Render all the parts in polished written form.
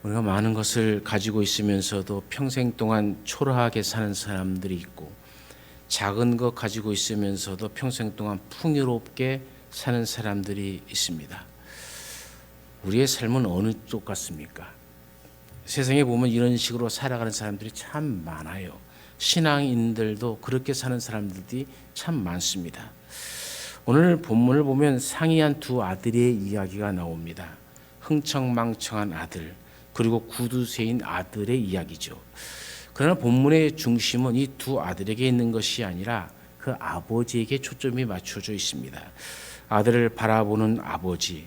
우리가 많은 것을 가지고 있으면서도 평생 동안 초라하게 사는 사람들이 있고, 작은 것 가지고 있으면서도 평생 동안 풍요롭게 사는 사람들이 있습니다. 우리의 삶은 어느 쪽 같습니까? 세상에 보면 이런 식으로 살아가는 사람들이 참 많아요. 신앙인들도 그렇게 사는 사람들이 참 많습니다. 오늘 본문을 보면 상이한 두 아들의 이야기가 나옵니다. 흥청망청한 아들, 그리고 구두쇠인 아들의 이야기죠. 그러나 본문의 중심은 이 두 아들에게 있는 것이 아니라 그 아버지에게 초점이 맞춰져 있습니다. 아들을 바라보는 아버지,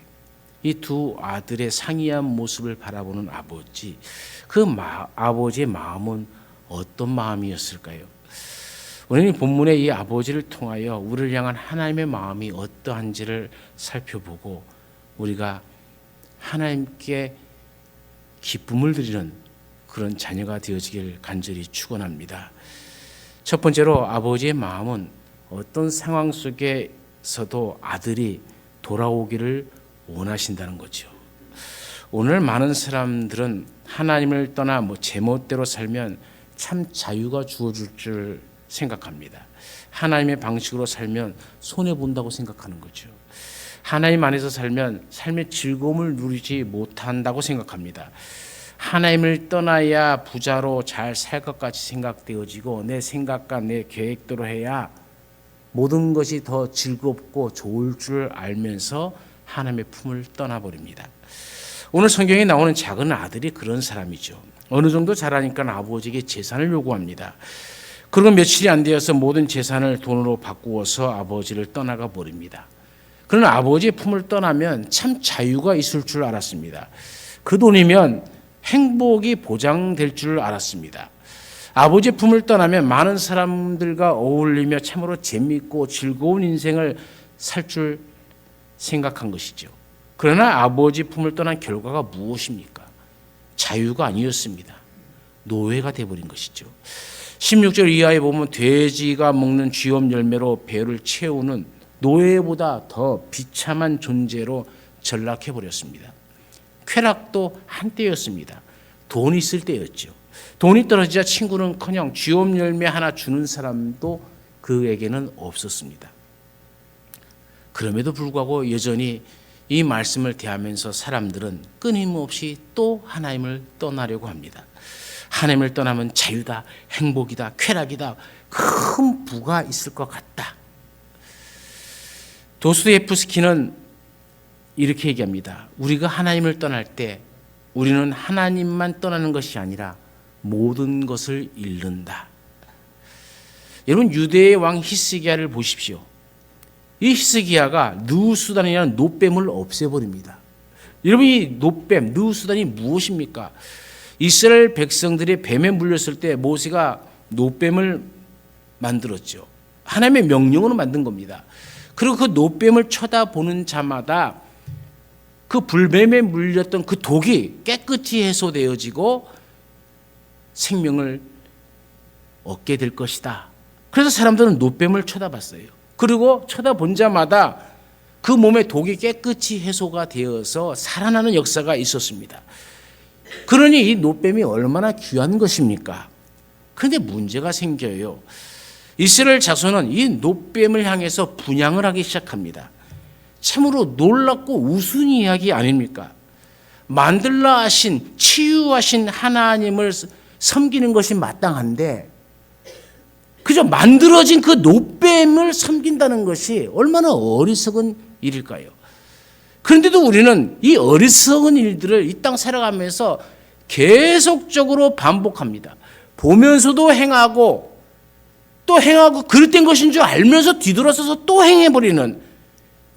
이 두 아들의 상이한 모습을 바라보는 아버지, 그 아버지의 마음은 어떤 마음이었을까요? 우리는 본문의 이 아버지를 통하여 우리를 향한 하나님의 마음이 어떠한지를 살펴보고 우리가 하나님께 기쁨을 드리는 그런 자녀가 되어지길 간절히 축원합니다. 첫 번째로 아버지의 마음은 어떤 상황 속에서도 아들이 돌아오기를 원하신다는 거죠. 오늘 많은 사람들은 하나님을 떠나 제멋대로 살면 참 자유가 주어질 줄 생각합니다. 하나님의 방식으로 살면 손해본다고 생각하는 거죠. 하나님 안에서 살면 삶의 즐거움을 누리지 못한다고 생각합니다. 하나님을 떠나야 부자로 잘 살 것 같이 생각되어지고 내 생각과 내 계획대로 해야 모든 것이 더 즐겁고 좋을 줄 알면서 하나님의 품을 떠나버립니다. 오늘 성경에 나오는 작은 아들이 그런 사람이죠. 어느 정도 자라니까 아버지에게 재산을 요구합니다. 그리고 며칠이 안 되어서 모든 재산을 돈으로 바꾸어서 아버지를 떠나가 버립니다. 그러나 아버지의 품을 떠나면 참 자유가 있을 줄 알았습니다. 그 돈이면 행복이 보장될 줄 알았습니다. 아버지의 품을 떠나면 많은 사람들과 어울리며 참으로 재미있고 즐거운 인생을 살 줄 생각한 것이죠. 그러나 아버지 품을 떠난 결과가 무엇입니까? 자유가 아니었습니다. 노예가 되어버린 것이죠. 16절 이하에 보면 돼지가 먹는 쥐엄 열매로 배를 채우는 노예보다 더 비참한 존재로 전락해버렸습니다. 쾌락도 한때였습니다. 돈이 있을 때였죠. 돈이 떨어지자 친구는커녕 쥐엄 열매 하나 주는 사람도 그에게는 없었습니다. 그럼에도 불구하고 여전히 이 말씀을 대하면서 사람들은 끊임없이 또 하나님을 떠나려고 합니다. 하나님을 떠나면 자유다, 행복이다, 쾌락이다, 큰 부가 있을 것 같다. 도스토옙스키는 이렇게 얘기합니다. 우리가 하나님을 떠날 때 우리는 하나님만 떠나는 것이 아니라 모든 것을 잃는다. 여러분, 유대의 왕 히스기야를 보십시오. 이 히스기야가 느우수단이라는 노뱀을 없애버립니다. 여러분, 이 노뱀, 느우수단이 무엇입니까? 이스라엘 백성들이 뱀에 물렸을 때 모세가 노뱀을 만들었죠. 하나님의 명령으로 만든 겁니다. 그리고 그 노뱀을 쳐다보는 자마다 그 불뱀에 물렸던 그 독이 깨끗이 해소되어지고 생명을 얻게 될 것이다. 그래서 사람들은 노뱀을 쳐다봤어요. 그리고 쳐다본 자마다 그 몸의 독이 깨끗이 해소가 되어서 살아나는 역사가 있었습니다. 그러니 이 노뱀이 얼마나 귀한 것입니까? 그런데 문제가 생겨요. 이스라엘 자손은 이 노뱀을 향해서 분향을 하기 시작합니다. 참으로 놀랍고 우스운 이야기 아닙니까? 만들라 하신, 치유하신 하나님을 섬기는 것이 마땅한데 그저 만들어진 그 노뱀을 섬긴다는 것이 얼마나 어리석은 일일까요? 그런데도 우리는 이 어리석은 일들을 이 땅 살아가면서 계속적으로 반복합니다. 보면서도 행하고 또 행하고 그릇된 것인 줄 알면서 뒤돌아서서 또 행해버리는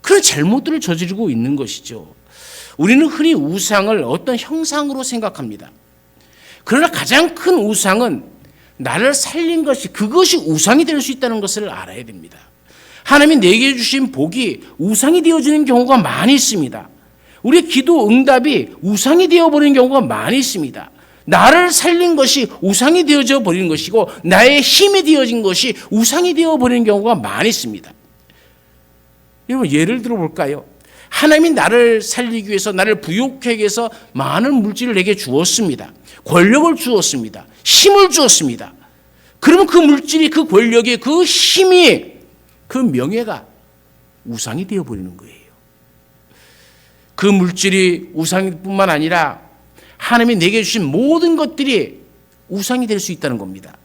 그런 잘못들을 저지르고 있는 것이죠. 우리는 흔히 우상을 어떤 형상으로 생각합니다. 그러나 가장 큰 우상은 나를 살린 것이 그것이 우상이 될 수 있다는 것을 알아야 됩니다. 하나님이 내게 주신 복이 우상이 되어지는 경우가 많이 있습니다. 우리의 기도 응답이 우상이 되어버리는 경우가 많이 있습니다. 나를 살린 것이 우상이 되어져 버리는 것이고 나의 힘이 되어진 것이 우상이 되어버리는 경우가 많이 있습니다. 여러분, 예를 들어 볼까요? 하나님이 나를 살리기 위해서, 나를 부욕하기 위해서 많은 물질을 내게 주었습니다. 권력을 주었습니다. 힘을 주었습니다. 그러면 그 물질이, 그 권력이, 그 힘이, 그 명예가 우상이 되어버리는 거예요. 그 물질이 우상뿐만 아니라 하나님이 내게 주신 모든 것들이 우상이 될 수 있다는 겁니다.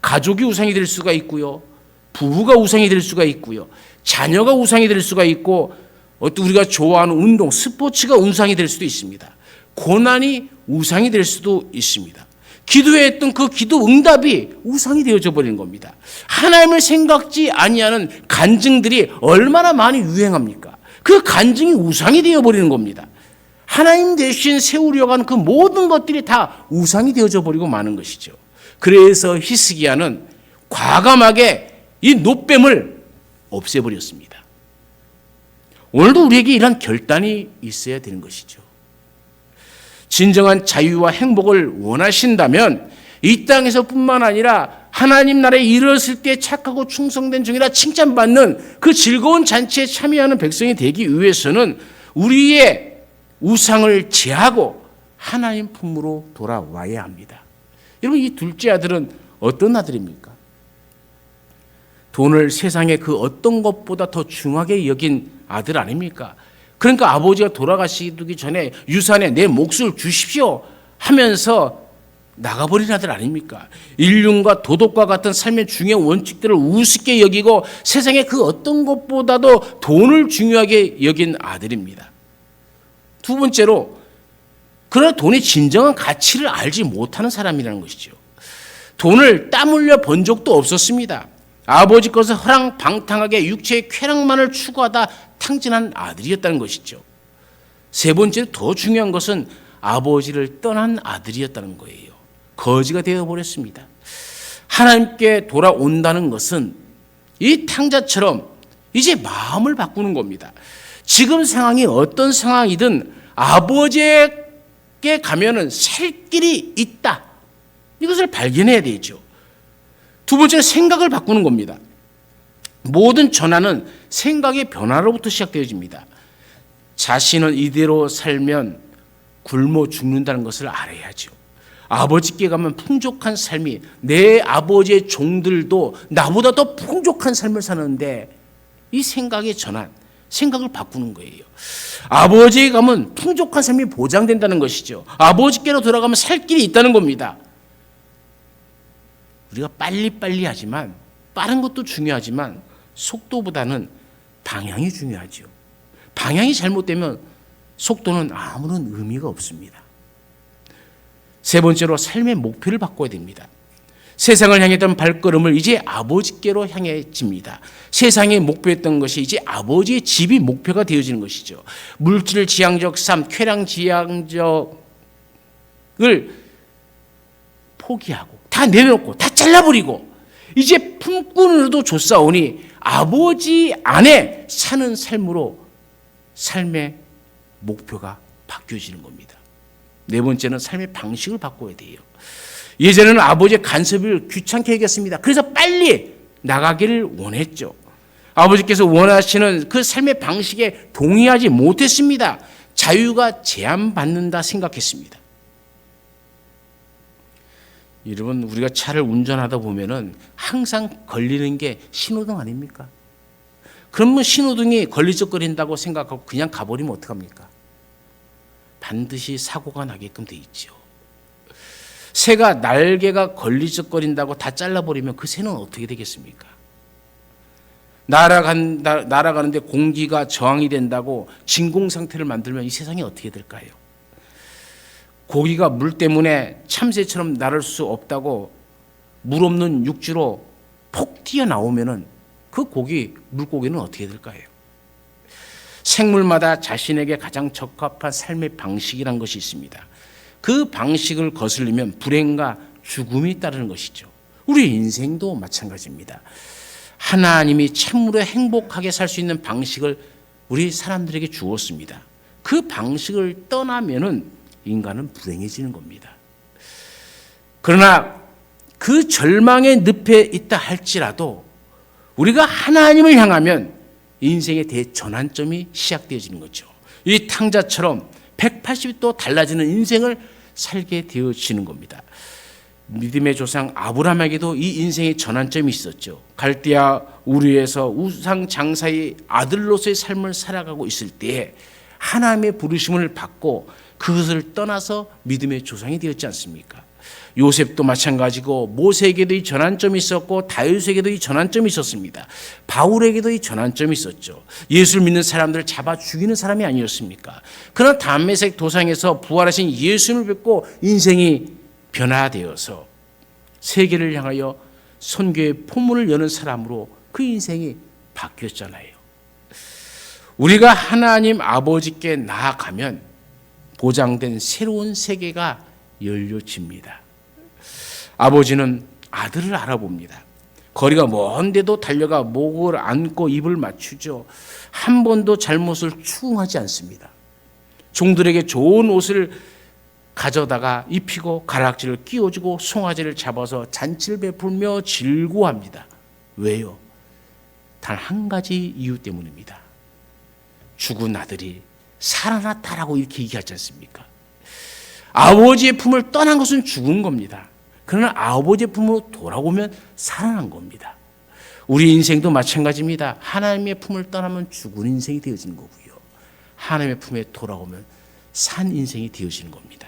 가족이 우상이 될 수가 있고요. 부부가 우상이 될 수가 있고요. 자녀가 우상이 될 수가 있고, 어떤 우리가 좋아하는 운동, 스포츠가 우상이 될 수도 있습니다. 고난이 우상이 될 수도 있습니다. 기도했던 그 기도 응답이 우상이 되어져 버리는 겁니다. 하나님을 생각지 아니하는 간증들이 얼마나 많이 유행합니까? 그 간증이 우상이 되어버리는 겁니다. 하나님 대신 세우려고 하는 그 모든 것들이 다 우상이 되어져 버리고 마는 것이죠. 그래서 히스기야는 과감하게 이 노뱀을 없애버렸습니다. 오늘도 우리에게 이런 결단이 있어야 되는 것이죠. 진정한 자유와 행복을 원하신다면 이 땅에서뿐만 아니라 하나님 나라에 이르렀을 때 착하고 충성된 종이라 칭찬받는 그 즐거운 잔치에 참여하는 백성이 되기 위해서는 우리의 우상을 제하고 하나님 품으로 돌아와야 합니다. 여러분, 이 둘째 아들은 어떤 아들입니까? 돈을 세상의 그 어떤 것보다 더 중하게 여긴 아들 아닙니까? 그러니까 아버지가 돌아가시기 전에 유산에 내 몫을 주십시오 하면서 나가버린 아들 아닙니까? 인륜과 도덕과 같은 삶의 중요한 원칙들을 우습게 여기고 세상의 그 어떤 것보다도 돈을 중요하게 여긴 아들입니다. 두 번째로, 그러나 돈의 진정한 가치를 알지 못하는 사람이라는 것이죠. 돈을 땀 흘려 번 적도 없었습니다. 아버지 것을 허랑방탕하게 육체의 쾌락만을 추구하다 탕진한 아들이었다는 것이죠. 세 번째로, 더 중요한 것은 아버지를 떠난 아들이었다는 거예요. 거지가 되어버렸습니다. 하나님께 돌아온다는 것은 이 탕자처럼 이제 마음을 바꾸는 겁니다. 지금 상황이 어떤 상황이든 아버지에게 가면은 살 길이 있다, 이것을 발견해야 되죠. 두 번째는 생각을 바꾸는 겁니다. 모든 전환은 생각의 변화로부터 시작되어집니다. 자신은 이대로 살면 굶어 죽는다는 것을 알아야죠. 아버지께 가면 풍족한 삶이, 내 아버지의 종들도 나보다 더 풍족한 삶을 사는데, 이 생각의 전환, 생각을 바꾸는 거예요. 아버지에 가면 풍족한 삶이 보장된다는 것이죠. 아버지께로 돌아가면 살 길이 있다는 겁니다. 우리가 빨리빨리 하지만, 빠른 것도 중요하지만 속도보다는 방향이 중요하죠. 방향이 잘못되면 속도는 아무런 의미가 없습니다. 세 번째로, 삶의 목표를 바꿔야 됩니다. 세상을 향했던 발걸음을 이제 아버지께로 향해집니다. 세상의 목표였던 것이 이제 아버지의 집이 목표가 되어지는 것이죠. 물질 지향적 삶, 쾌락 지향적을 포기하고 다 내려놓고 다 잘라버리고 이제 품꾼으로도 줬사오니 아버지 안에 사는 삶으로 삶의 목표가 바뀌어지는 겁니다. 네 번째는 삶의 방식을 바꿔야 돼요. 예전에는 아버지의 간섭을 귀찮게 여겼습니다. 그래서 빨리 나가기를 원했죠. 아버지께서 원하시는 그 삶의 방식에 동의하지 못했습니다. 자유가 제한받는다 생각했습니다. 여러분, 우리가 차를 운전하다 보면은 항상 걸리는 게 신호등 아닙니까? 그러면 신호등이 걸리적거린다고 생각하고 그냥 가버리면 어떡합니까? 반드시 사고가 나게끔 돼 있죠. 새가 날개가 걸리적거린다고 다 잘라버리면 그 새는 어떻게 되겠습니까? 날아가는데 공기가 저항이 된다고 진공 상태를 만들면 이 세상이 어떻게 될까요? 고기가 물 때문에 참새처럼 날을 수 없다고 물 없는 육지로 폭 튀어나오면은 그 물고기는 어떻게 될까요? 생물마다 자신에게 가장 적합한 삶의 방식이란 것이 있습니다. 그 방식을 거슬리면 불행과 죽음이 따르는 것이죠. 우리 인생도 마찬가지입니다. 하나님이 참으로 행복하게 살 수 있는 방식을 우리 사람들에게 주었습니다. 그 방식을 떠나면은 인간은 불행해지는 겁니다. 그러나 그 절망의 늪에 있다 할지라도 우리가 하나님을 향하면 인생의 대전환점이 시작되어지는 거죠. 이 탕자처럼 180도 달라지는 인생을 살게 되어지는 겁니다. 믿음의 조상 아브라함에게도 이 인생의 전환점이 있었죠. 갈대아 우르에서 우상 장사의 아들로서의 삶을 살아가고 있을 때에 하나님의 부르심을 받고 그것을 떠나서 믿음의 조상이 되었지 않습니까? 요셉도 마찬가지고 모세에게도 이 전환점이 있었고 다윗에게도 이 전환점이 있었습니다. 바울에게도 이 전환점이 있었죠. 예수를 믿는 사람들을 잡아 죽이는 사람이 아니었습니까? 그러나 담메색 도상에서 부활하신 예수님을 뵙고 인생이 변화되어서 세계를 향하여 선교의 포문을 여는 사람으로 그 인생이 바뀌었잖아요. 우리가 하나님 아버지께 나아가면 보장된 새로운 세계가 열려집니다. 아버지는 아들을 알아봅니다. 거리가 먼데도 달려가 목을 안고 입을 맞추죠. 한 번도 잘못을 추궁하지 않습니다. 종들에게 좋은 옷을 가져다가 입히고 가락지를 끼워주고 송아지를 잡아서 잔치를 베풀며 즐거워합니다. 왜요? 단 한 가지 이유 때문입니다. 죽은 아들이 살아났다라고 이렇게 얘기하지 않습니까? 아버지의 품을 떠난 것은 죽은 겁니다. 그러나 아버지의 품으로 돌아오면 살아난 겁니다. 우리 인생도 마찬가지입니다. 하나님의 품을 떠나면 죽은 인생이 되어지는 거고요. 하나님의 품에 돌아오면 산 인생이 되어지는 겁니다.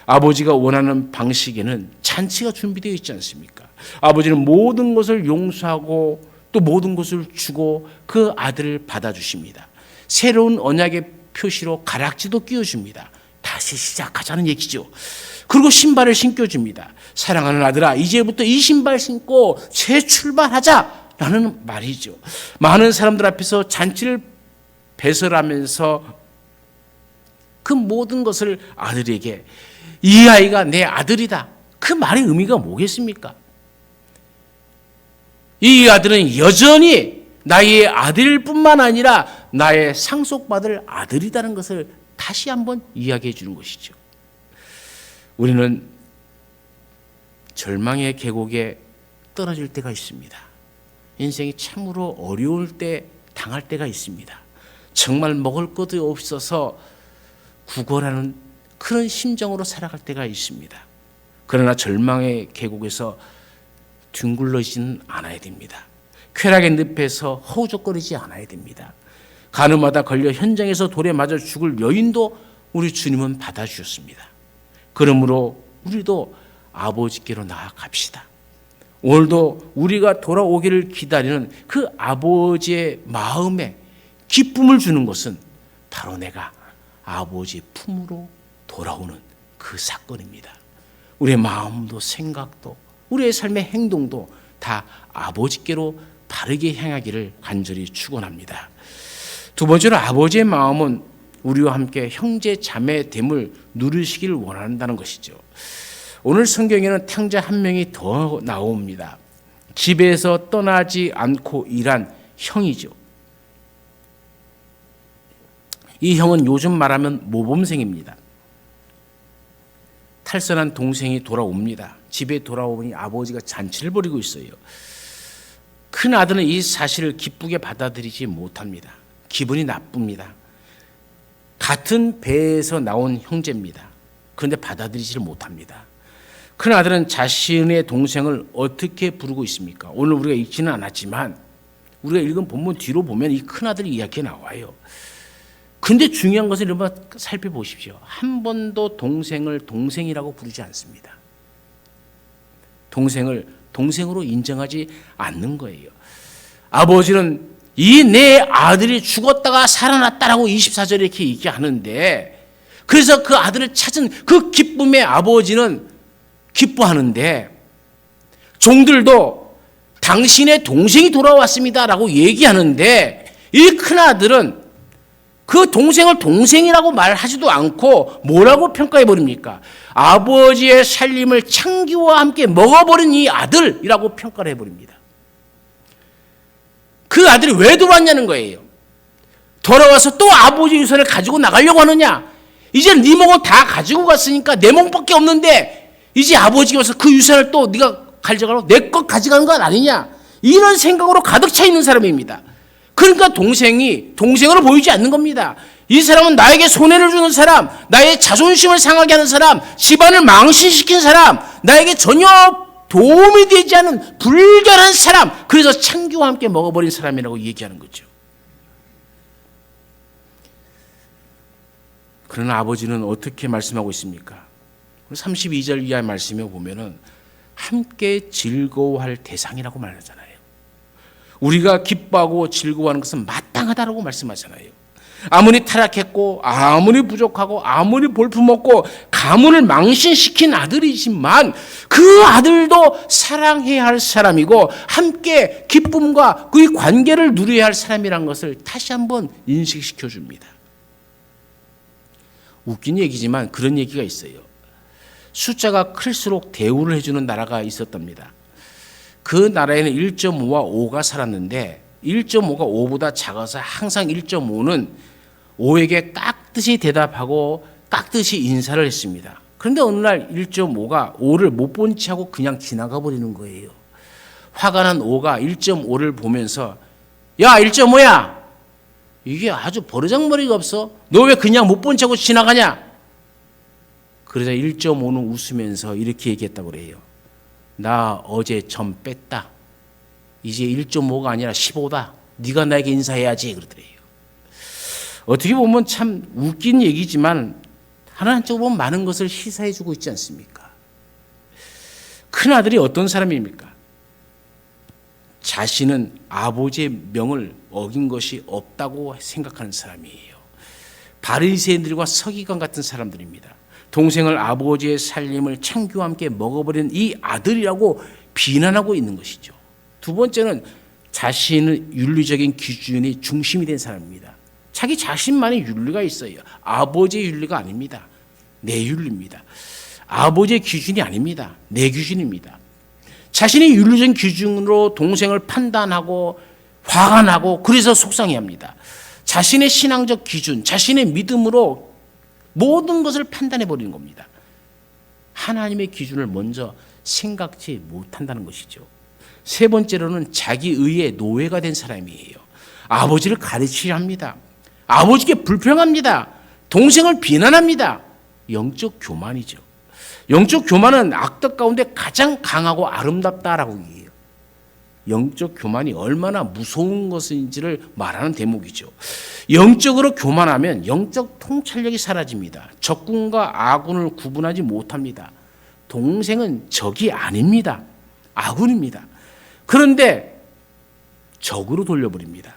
아버지가 원하는 방식에는 잔치가 준비되어 있지 않습니까? 아버지는 모든 것을 용서하고 또 모든 것을 주고 그 아들을 받아주십니다. 새로운 언약의 표시로 가락지도 끼워줍니다. 다시 시작하자는 얘기죠. 그리고 신발을 신겨줍니다. 사랑하는 아들아, 이제부터 이 신발 신고 재출발하자라는 말이죠. 많은 사람들 앞에서 잔치를 배설하면서 그 모든 것을 아들에게, 이 아이가 내 아들이다, 그 말의 의미가 뭐겠습니까? 이 아들은 여전히 나의 아들일 뿐만 아니라 나의 상속받을 아들이라는 것을 다시 한번 이야기해 주는 것이죠. 우리는 절망의 계곡에 떨어질 때가 있습니다. 인생이 참으로 어려울 때 당할 때가 있습니다. 정말 먹을 것도 없어서 구걸하는 그런 심정으로 살아갈 때가 있습니다. 그러나 절망의 계곡에서 뒹굴러지는 않아야 됩니다. 쾌락의 늪에서 허우적거리지 않아야 됩니다. 가늠하다 걸려 현장에서 돌에 맞아 죽을 여인도 우리 주님은 받아주셨습니다. 그러므로 우리도 아버지께로 나아갑시다. 오늘도 우리가 돌아오기를 기다리는 그 아버지의 마음에 기쁨을 주는 것은 바로 내가 아버지의 품으로 돌아오는 그 사건입니다. 우리의 마음도 생각도 우리의 삶의 행동도 다 아버지께로 바르게 향하기를 간절히 축원합니다. 두 번째로 아버지의 마음은 우리와 함께 형제 자매됨을 누리시기를 원한다는 것이죠. 오늘 성경에는 탕자 한 명이 더 나옵니다. 집에서 떠나지 않고 일한 형이죠. 이 형은 요즘 말하면 모범생입니다. 탈선한 동생이 돌아옵니다. 집에 돌아오니 아버지가 잔치를 벌이고 있어요. 큰 아들은 이 사실을 기쁘게 받아들이지 못합니다. 기분이 나쁩니다. 같은 배에서 나온 형제입니다. 그런데 받아들이지를 못합니다. 큰 아들은 자신의 동생을 어떻게 부르고 있습니까? 오늘 우리가 읽지는 않았지만 우리가 읽은 본문 뒤로 보면 이 큰 아들 이야기가 나와요. 근데 중요한 것을 여러분 살펴보십시오. 한 번도 동생을 동생이라고 부르지 않습니다. 동생을 동생으로 인정하지 않는 거예요. 아버지는 이 내 아들이 죽었다가 살아났다라고 24절에 이렇게 얘기하는데, 그래서 그 아들을 찾은 그 기쁨에 아버지는 기뻐하는데, 종들도 당신의 동생이 돌아왔습니다라고 얘기하는데, 이 큰아들은 그 동생을 동생이라고 말하지도 않고 뭐라고 평가해 버립니까? 아버지의 살림을 창기와 함께 먹어버린 이 아들이라고 평가를 해버립니다. 그 아들이 왜 돌아왔냐는 거예요. 돌아와서 또 아버지 유산을 가지고 나가려고 하느냐? 이제 네 몸은 다 가지고 갔으니까 내 몸밖에 없는데 이제 아버지가 와서 그 유산을 또 네가 가져가라고 내 것 가져가는 건 아니냐? 이런 생각으로 가득 차 있는 사람입니다. 그러니까 동생으로 보이지 않는 겁니다. 이 사람은 나에게 손해를 주는 사람, 나의 자존심을 상하게 하는 사람, 집안을 망신시킨 사람, 나에게 전혀 도움이 되지 않은 불결한 사람, 그래서 창기와 함께 먹어버린 사람이라고 얘기하는 거죠. 그러나 아버지는 어떻게 말씀하고 있습니까? 32절 이하의 말씀에 보면은 함께 즐거워할 대상이라고 말하잖아요. 우리가 기뻐하고 즐거워하는 것은 마땅하다라고 말씀하잖아요. 아무리 타락했고 아무리 부족하고 아무리 볼품없고 가문을 망신시킨 아들이지만 그 아들도 사랑해야 할 사람이고 함께 기쁨과 그 관계를 누려야 할 사람이라는 것을 다시 한번 인식시켜 줍니다. 웃긴 얘기지만 그런 얘기가 있어요. 숫자가 클수록 대우를 해주는 나라가 있었답니다. 그 나라에는 1.5와 5가 살았는데 1.5가 5보다 작아서 항상 1.5는 5에게 깍듯이 대답하고 깍듯이 인사를 했습니다. 그런데 어느 날 1.5가 5를 못 본 채 하고 그냥 지나가 버리는 거예요. 화가 난 5가 1.5를 보면서 야 1.5야 이게 아주 버르장머리가 없어. 너 왜 그냥 못 본 채 하고 지나가냐. 그러자 1.5는 웃으면서 이렇게 얘기했다고 그래요. 나 어제 점 뺐다. 이제 1.5가 아니라 15다. 네가 나에게 인사해야지 그러더래요. 어떻게 보면 참 웃긴 얘기지만 한쪽으로 보면 많은 것을 시사해주고 있지 않습니까? 큰아들이 어떤 사람입니까? 자신은 아버지의 명을 어긴 것이 없다고 생각하는 사람이에요. 바리새인들과 서기관 같은 사람들입니다. 동생을 아버지의 살림을 창기와 함께 먹어버린 이 아들이라고 비난하고 있는 것이죠. 두 번째는 자신의 윤리적인 기준이 중심이 된 사람입니다. 자기 자신만의 윤리가 있어요. 아버지의 윤리가 아닙니다. 내 윤리입니다. 아버지의 기준이 아닙니다. 내 기준입니다. 자신의 윤리적인 기준으로 동생을 판단하고 화가 나고 그래서 속상해합니다. 자신의 신앙적 기준, 자신의 믿음으로 모든 것을 판단해 버리는 겁니다. 하나님의 기준을 먼저 생각지 못한다는 것이죠. 세 번째로는 자기 의의 노예가 된 사람이에요. 아버지를 가르치려 합니다. 아버지께 불평합니다. 동생을 비난합니다. 영적 교만이죠. 영적 교만은 악덕 가운데 가장 강하고 아름답다라고 얘기해요. 영적 교만이 얼마나 무서운 것인지를 말하는 대목이죠. 영적으로 교만하면 영적 통찰력이 사라집니다. 적군과 아군을 구분하지 못합니다. 동생은 적이 아닙니다. 아군입니다. 그런데 적으로 돌려버립니다.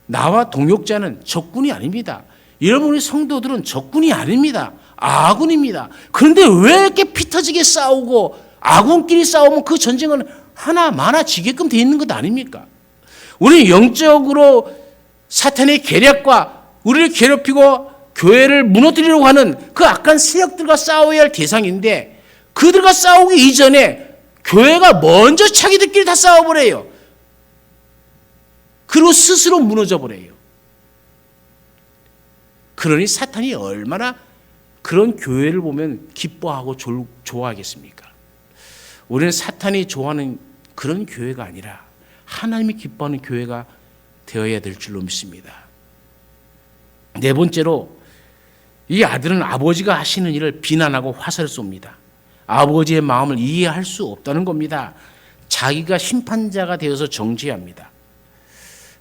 나와 동역자는 적군이 아닙니다. 여러분의 성도들은 적군이 아닙니다. 아군입니다. 그런데 왜 이렇게 피 터지게 싸우고 아군끼리 싸우면 그 전쟁은 하나 많아지게끔 돼 있는 것 아닙니까? 우리는 영적으로 사탄의 계략과 우리를 괴롭히고 교회를 무너뜨리려고 하는 그 악한 세력들과 싸워야 할 대상인데 그들과 싸우기 이전에 교회가 먼저 자기들끼리 다 싸워버려요. 그리고 스스로 무너져 버려요. 그러니 사탄이 얼마나 그런 교회를 보면 기뻐하고 좋아하겠습니까? 우리는 사탄이 좋아하는 그런 교회가 아니라 하나님이 기뻐하는 교회가 되어야 될 줄로 믿습니다. 네 번째로 이 아들은 아버지가 하시는 일을 비난하고 화살을 쏩니다. 아버지의 마음을 이해할 수 없다는 겁니다. 자기가 심판자가 되어서 정죄합니다.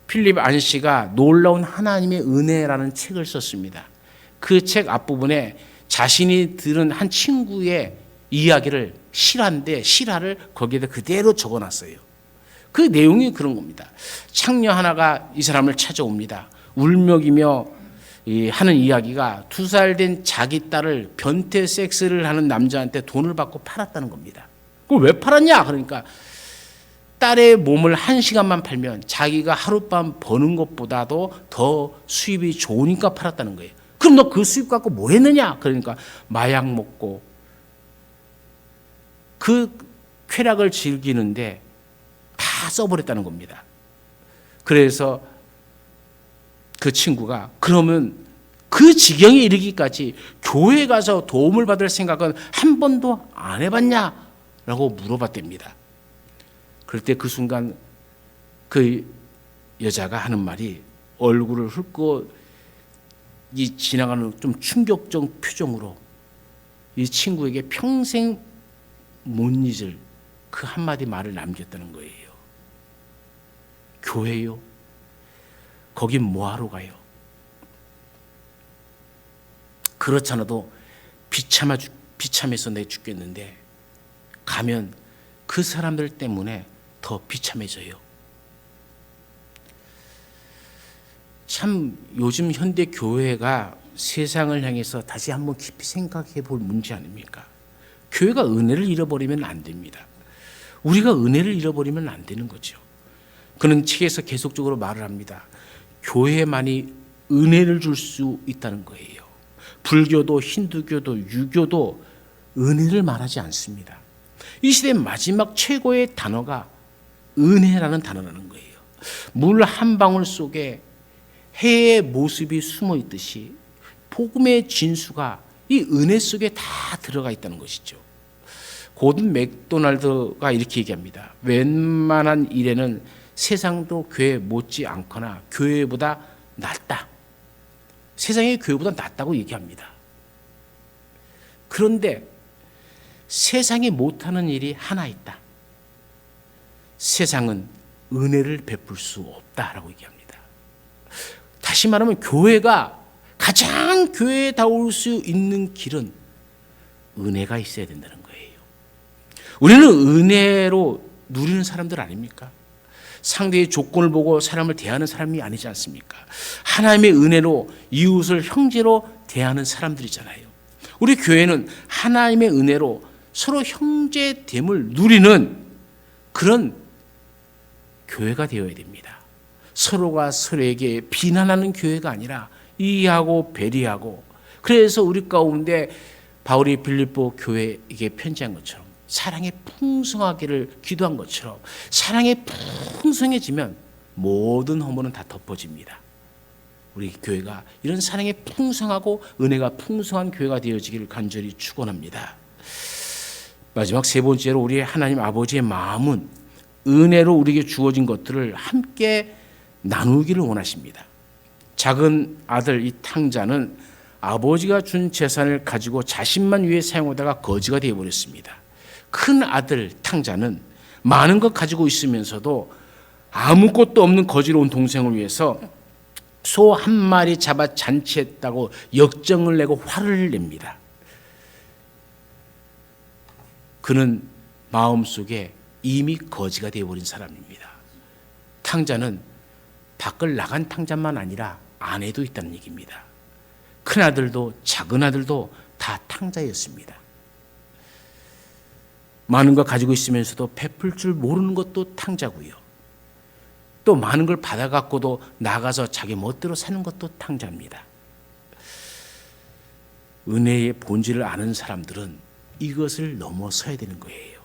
필립 안시가 놀라운 하나님의 은혜라는 책을 썼습니다. 그 책 앞부분에 자신이 들은 한 친구의 이야기를 실화를 거기에다 그대로 적어놨어요. 그 내용이 그런 겁니다. 창녀 하나가 이 사람을 찾아옵니다. 울먹이며 하는 이야기가 2살 된 자기 딸을 변태 섹스를 하는 남자한테 돈을 받고 팔았다는 겁니다. 그걸 왜 팔았냐? 그러니까 딸의 몸을 1시간만 팔면 자기가 하룻밤 버는 것보다도 더 수입이 좋으니까 팔았다는 거예요. 그럼 너 그 수입 갖고 뭐 했느냐? 그러니까 마약 먹고 그 쾌락을 즐기는데 다 써버렸다는 겁니다. 그래서 그 친구가 그러면 그 지경에 이르기까지 교회 가서 도움을 받을 생각은 한 번도 안 해봤냐라고 물어봤답니다. 그럴 때 그 순간 그 여자가 하는 말이 얼굴을 훑고 이 지나가는 좀 충격적 표정으로 이 친구에게 평생 못 잊을 그 한마디 말을 남겼다는 거예요. 교회요? 거긴 뭐하러 가요? 그렇잖아도 비참해서 내 죽겠는데 가면 그 사람들 때문에 더 비참해져요. 참 요즘 현대 교회가 세상을 향해서 다시 한번 깊이 생각해 볼 문제 아닙니까? 교회가 은혜를 잃어버리면 안 됩니다. 우리가 은혜를 잃어버리면 안 되는 거죠. 그는 책에서 계속적으로 말을 합니다. 교회만이 은혜를 줄 수 있다는 거예요. 불교도 힌두교도 유교도 은혜를 말하지 않습니다. 이 시대의 마지막 최고의 단어가 은혜라는 단어라는 거예요. 물 한 방울 속에 해의 모습이 숨어 있듯이 복음의 진수가 이 은혜 속에 다 들어가 있다는 것이죠. 고든 맥도날드가 이렇게 얘기합니다. 웬만한 일에는 세상도 교회 못지 않거나 교회보다 낫다. 세상이 교회보다 낫다고 얘기합니다. 그런데 세상이 못하는 일이 하나 있다. 세상은 은혜를 베풀 수 없다라고 얘기합니다. 다시 말하면 교회가 가장 교회다울 수 있는 길은 은혜가 있어야 된다는 거예요. 우리는 은혜로 누리는 사람들 아닙니까? 상대의 조건을 보고 사람을 대하는 사람이 아니지 않습니까? 하나님의 은혜로 이웃을 형제로 대하는 사람들이잖아요. 우리 교회는 하나님의 은혜로 서로 형제됨을 누리는 그런 교회가 되어야 됩니다. 서로가 서로에게 비난하는 교회가 아니라 이해하고 배려하고, 그래서 우리 가운데 바울이 빌립보 교회에게 편지한 것처럼 사랑에 풍성하기를 기도한 것처럼 사랑에 풍성해지면 모든 허물은 다 덮어집니다. 우리 교회가 이런 사랑에 풍성하고 은혜가 풍성한 교회가 되어지기를 간절히 축원합니다. 마지막 세 번째로 우리 하나님 아버지의 마음은 은혜로 우리에게 주어진 것들을 함께 나누기를 원하십니다. 작은 아들 이 탕자는 아버지가 준 재산을 가지고 자신만 위해 사용하다가 거지가 되어버렸습니다. 큰 아들 탕자는 많은 것 가지고 있으면서도 아무것도 없는 거지로 온 동생을 위해서 소 한 마리 잡아 잔치했다고 역정을 내고 화를 냅니다. 그는 마음속에 이미 거지가 되어버린 사람입니다. 탕자는 밖을 나간 탕자만 아니라 아내도 있다는 얘기입니다. 큰아들도 작은아들도 다 탕자였습니다. 많은 걸 가지고 있으면서도 베풀 줄 모르는 것도 탕자고요. 또 많은 걸 받아갖고도 나가서 자기 멋대로 사는 것도 탕자입니다. 은혜의 본질을 아는 사람들은 이것을 넘어서야 되는 거예요.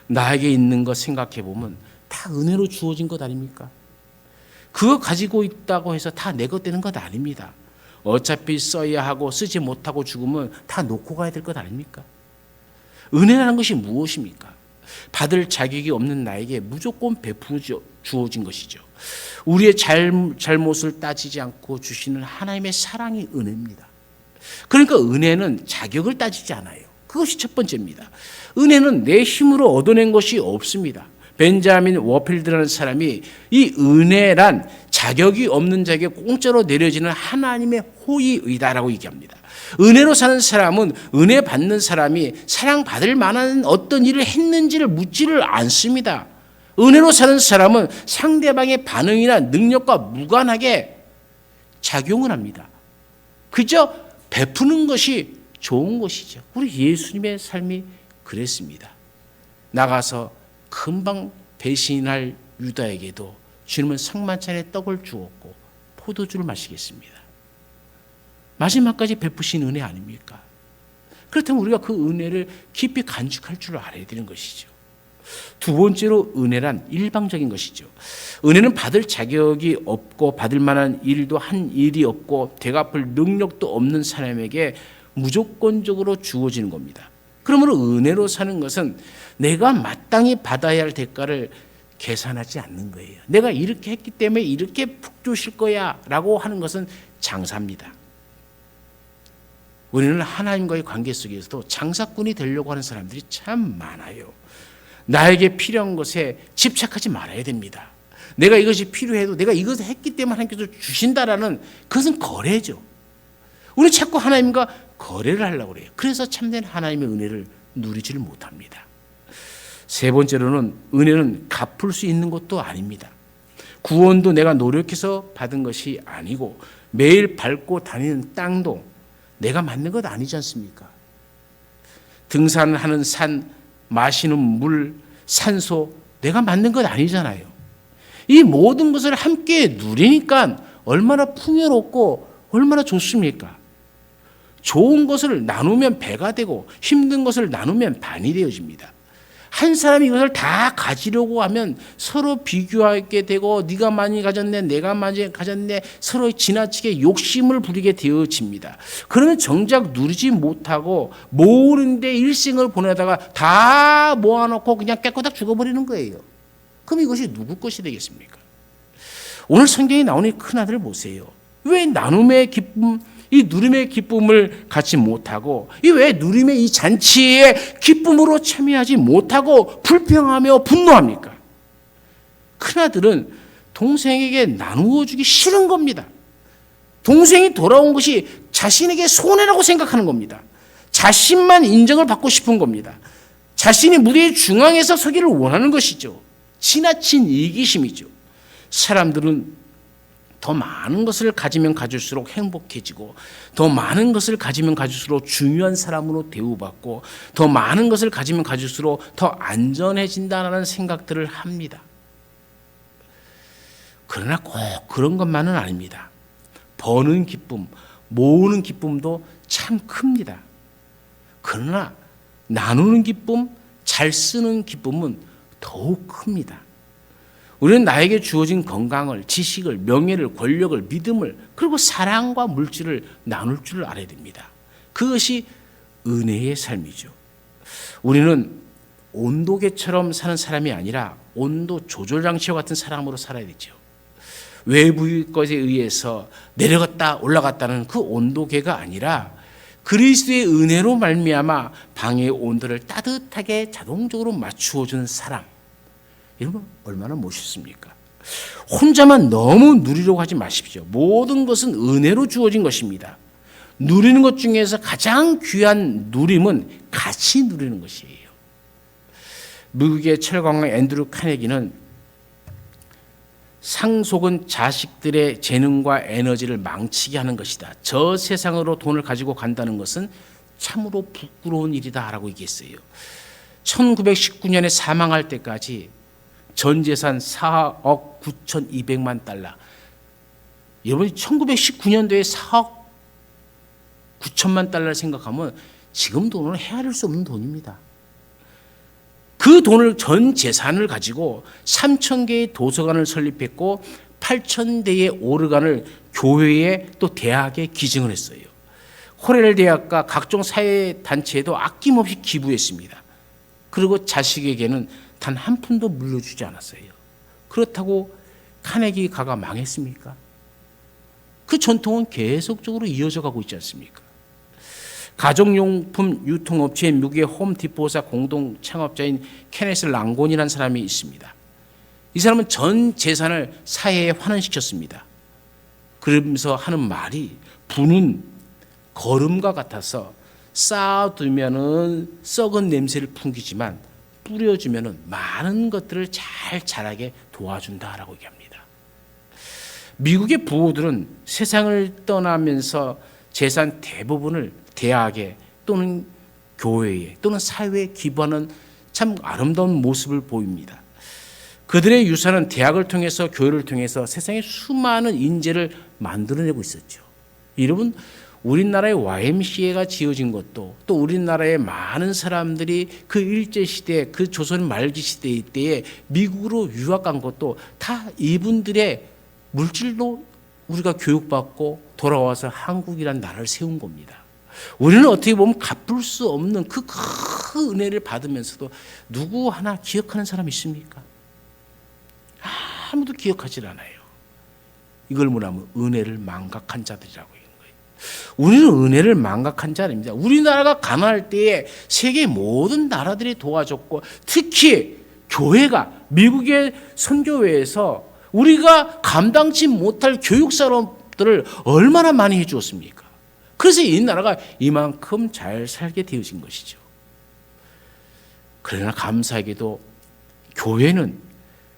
나에게 있는 것 생각해 보면 다 은혜로 주어진 것 아닙니까? 그거 가지고 있다고 해서 다 내 것 되는 것 아닙니다. 어차피 써야 하고 쓰지 못하고 죽으면 다 놓고 가야 될 것 아닙니까? 은혜라는 것이 무엇입니까? 받을 자격이 없는 나에게 무조건 베풀어 주어진 것이죠. 우리의 잘못을 따지지 않고 주시는 하나님의 사랑이 은혜입니다. 그러니까 은혜는 자격을 따지지 않아요. 그것이 첫 번째입니다. 은혜는 내 힘으로 얻어낸 것이 없습니다. 벤자민 워필드라는 사람이 이 은혜란 자격이 없는 자에게 공짜로 내려지는 하나님의 호의의다라고 얘기합니다. 은혜로 사는 사람은 은혜 받는 사람이 사랑받을 만한 어떤 일을 했는지를 묻지를 않습니다. 은혜로 사는 사람은 상대방의 반응이나 능력과 무관하게 작용을 합니다. 그저 베푸는 것이 좋은 것이죠. 우리 예수님의 삶이 그랬습니다. 나가서 금방 배신할 유다에게도 주님은 성만찬에 떡을 주었고 포도주를 마시겠습니다. 마지막까지 베푸신 은혜 아닙니까? 그렇다면 우리가 그 은혜를 깊이 간직할 줄 알아야 되는 것이죠. 두 번째로 은혜란 일방적인 것이죠. 은혜는 받을 자격이 없고 받을 만한 일도 한 일이 없고 되갚을 능력도 없는 사람에게 무조건적으로 주어지는 겁니다. 그러므로 은혜로 사는 것은 내가 마땅히 받아야 할 대가를 계산하지 않는 거예요. 내가 이렇게 했기 때문에 이렇게 푹 주실 거야 라고 하는 것은 장사입니다. 우리는 하나님과의 관계 속에서도 장사꾼이 되려고 하는 사람들이 참 많아요. 나에게 필요한 것에 집착하지 말아야 됩니다. 내가 이것이 필요해도 내가 이것을 했기 때문에 하나님께서 주신다라는 그것은 거래죠. 우리는 자꾸 하나님과 거래를 하려고 그래요. 그래서 참된 하나님의 은혜를 누리지를 못합니다. 세 번째로는 은혜는 갚을 수 있는 것도 아닙니다. 구원도 내가 노력해서 받은 것이 아니고 매일 밟고 다니는 땅도 내가 만든 것 아니지 않습니까? 등산하는 산, 마시는 물, 산소 내가 만든 것 아니잖아요. 이 모든 것을 함께 누리니까 얼마나 풍요롭고 얼마나 좋습니까? 좋은 것을 나누면 배가 되고 힘든 것을 나누면 반이 되어집니다. 한 사람이 이것을 다 가지려고 하면 서로 비교하게 되고 네가 많이 가졌네 내가 많이 가졌네 서로 지나치게 욕심을 부리게 되어집니다. 그러면 정작 누리지 못하고 모으는데 일생을 보내다가 다 모아놓고 그냥 깨꼬닥 죽어버리는 거예요. 그럼 이것이 누구 것이 되겠습니까? 오늘 성경에 나오는 큰아들 보세요. 왜 나눔의 기쁨 이 누림의 기쁨을 갖지 못하고 이 왜 누림의 이 잔치의 기쁨으로 참여하지 못하고 불평하며 분노합니까? 큰아들은 동생에게 나누어 주기 싫은 겁니다. 동생이 돌아온 것이 자신에게 손해라고 생각하는 겁니다. 자신만 인정을 받고 싶은 겁니다. 자신이 무대의 중앙에서 서기를 원하는 것이죠. 지나친 이기심이죠. 사람들은 더 많은 것을 가지면 가질수록 행복해지고 더 많은 것을 가지면 가질수록 중요한 사람으로 대우받고 더 많은 것을 가지면 가질수록 더 안전해진다는 생각들을 합니다. 그러나 꼭 그런 것만은 아닙니다. 버는 기쁨, 모으는 기쁨도 참 큽니다. 그러나 나누는 기쁨, 잘 쓰는 기쁨은 더욱 큽니다. 우리는 나에게 주어진 건강을, 지식을, 명예를, 권력을, 믿음을 그리고 사랑과 물질을 나눌 줄 알아야 됩니다. 그것이 은혜의 삶이죠. 우리는 온도계처럼 사는 사람이 아니라 온도 조절 장치와 같은 사람으로 살아야 되죠. 외부의 것에 의해서 내려갔다 올라갔다는 그 온도계가 아니라 그리스도의 은혜로 말미암아 방의 온도를 따뜻하게 자동적으로 맞추어주는 사람. 이러면 얼마나 멋있습니까? 혼자만 너무 누리려고 하지 마십시오. 모든 것은 은혜로 주어진 것입니다. 누리는 것 중에서 가장 귀한 누림은 같이 누리는 것이에요. 미국의 철강왕 앤드류 카네기는 상속은 자식들의 재능과 에너지를 망치게 하는 것이다. 저 세상으로 돈을 가지고 간다는 것은 참으로 부끄러운 일이다 라고 얘기했어요. 1919년에 사망할 때까지 전 재산 4억 9,200만 달러. 여러분이 1919년도에 4억 9천만 달러를 생각하면 지금 돈으로 헤아릴 수 없는 돈입니다. 그 돈을 전 재산을 가지고 3,000개의 도서관을 설립했고 8,000대의 오르간을 교회에 또 대학에 기증을 했어요. 코렐 대학과 각종 사회 단체에도 아낌없이 기부했습니다. 그리고 자식에게는 단 한 푼도 물려주지 않았어요. 그렇다고 카네기 가가 망했습니까? 그 전통은 계속적으로 이어져 가고 있지 않습니까? 가정용품 유통업체인 미국의 홈디포사 공동 창업자인 케네스 랑곤이라는 사람이 있습니다. 이 사람은 전 재산을 사회에 환원시켰습니다. 그러면서 하는 말이 부는 거름과 같아서 쌓아두면은 썩은 냄새를 풍기지만 뿌려주면은 많은 것들을 잘 자라게 도와준다라고 얘기합니다. 미국의 부호들은 세상을 떠나면서 재산 대부분을 대학에 또는 교회에 또는 사회에 기부하는 참 아름다운 모습을 보입니다. 그들의 유산은 대학을 통해서 교회를 통해서 세상에 수많은 인재를 만들어내고 있었죠. 여러분 우리나라의 YMCA가 지어진 것도 또 우리나라의 많은 사람들이 그 일제시대 그 조선 말기 시대 때에 미국으로 유학 간 것도 다 이분들의 물질로 우리가 교육받고 돌아와서 한국이라는 나라를 세운 겁니다. 우리는 어떻게 보면 갚을 수 없는 그 큰 은혜를 받으면서도 누구 하나 기억하는 사람 있습니까? 아무도 기억하지 않아요. 이걸 뭐냐면 은혜를 망각한 자들이라고 하는 거예요. 우리는 은혜를 망각한 자입니다. 우리나라가 가난할 때에 세계 모든 나라들이 도와줬고, 특히 교회가 미국의 선교회에서 우리가 감당치 못할 교육 사업들을 얼마나 많이 해주었습니까? 그래서 이 나라가 이만큼 잘 살게 되어진 것이죠. 그러나 감사하게도 교회는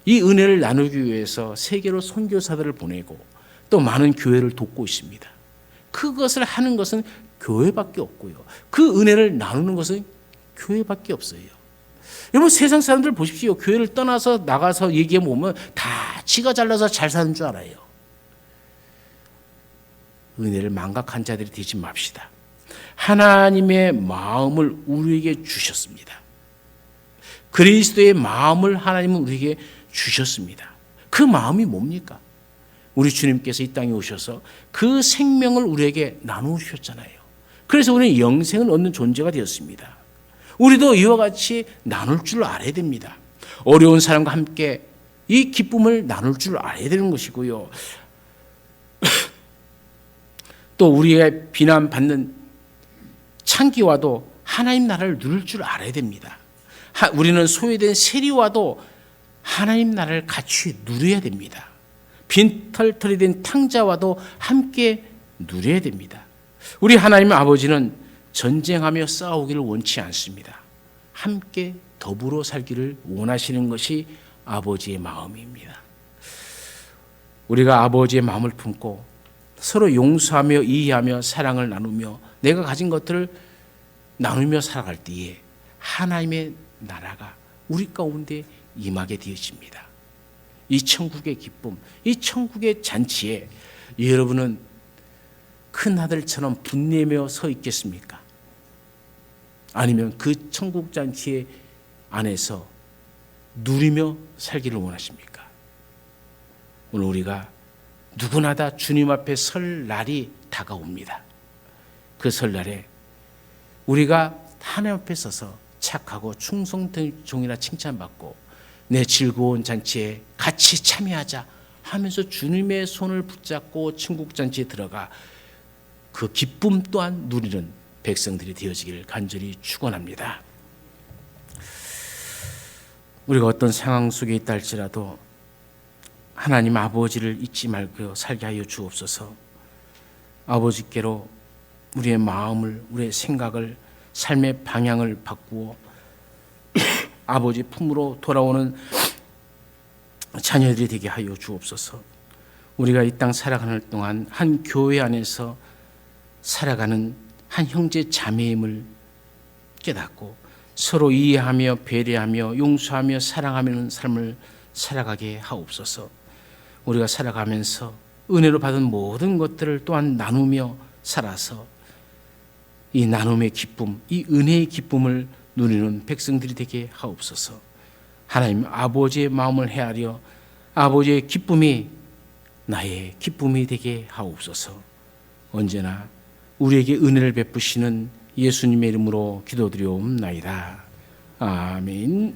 이 은혜를 나누기 위해서 세계로 선교사들을 보내고 또 많은 교회를 돕고 있습니다. 그것을 하는 것은 교회밖에 없고요. 그 은혜를 나누는 것은 교회밖에 없어요. 여러분, 세상 사람들 보십시오. 교회를 떠나서 나가서 얘기해 보면 다 지가 잘나서 잘 사는 줄 알아요. 은혜를 망각한 자들이 되지 맙시다. 하나님의 마음을 우리에게 주셨습니다. 그리스도의 마음을 하나님은 우리에게 주셨습니다. 그 마음이 뭡니까? 우리 주님께서 이 땅에 오셔서 그 생명을 우리에게 나누셨잖아요. 그래서 우리는 영생을 얻는 존재가 되었습니다. 우리도 이와 같이 나눌 줄 알아야 됩니다. 어려운 사람과 함께 이 기쁨을 나눌 줄 알아야 되는 것이고요. 또 우리의 비난받는 창기와도 하나님 나라를 누릴 줄 알아야 됩니다. 우리는 소외된 세리와도 하나님 나라를 같이 누려야 됩니다. 빈털털이 된 탕자와도 함께 누려야 됩니다. 우리 하나님 아버지는 전쟁하며 싸우기를 원치 않습니다. 함께 더불어 살기를 원하시는 것이 아버지의 마음입니다. 우리가 아버지의 마음을 품고 서로 용서하며 이해하며 사랑을 나누며 내가 가진 것들을 나누며 살아갈 때에 하나님의 나라가 우리 가운데 임하게 되어집니다. 이 천국의 기쁨, 이 천국의 잔치에 여러분은 큰 아들처럼 분내며 서 있겠습니까? 아니면 그 천국 잔치 안에서 누리며 살기를 원하십니까? 오늘 우리가 누구나 다 주님 앞에 설 날이 다가옵니다. 그 설날에 우리가 하나님 앞에 서서 착하고 충성된 종이라 칭찬받고 내 즐거운 잔치에 같이 참여하자 하면서 주님의 손을 붙잡고 천국 잔치에 들어가 그 기쁨 또한 누리는 백성들이 되어지기를 간절히 축원합니다. 우리가 어떤 상황 속에 있다 할지라도 하나님 아버지를 잊지 말고 살게 하여 주옵소서. 아버지께로 우리의 마음을, 우리의 생각을, 삶의 방향을 바꾸어 아버지 품으로 돌아오는 자녀들이 되게 하여 주옵소서. 우리가 이 땅 살아가는 동안 한 교회 안에서 살아가는 한 형제 자매임을 깨닫고 서로 이해하며 배려하며 용서하며 사랑하는 삶을 살아가게 하옵소서. 우리가 살아가면서 은혜로 받은 모든 것들을 또한 나누며 살아서 이 나눔의 기쁨, 이 은혜의 기쁨을 누리는 백성들이 되게 하옵소서. 하나님 아버지의 마음을 헤아려 아버지의 기쁨이 나의 기쁨이 되게 하옵소서. 언제나 우리에게 은혜를 베푸시는 예수님의 이름으로 기도드리옵나이다. 아멘.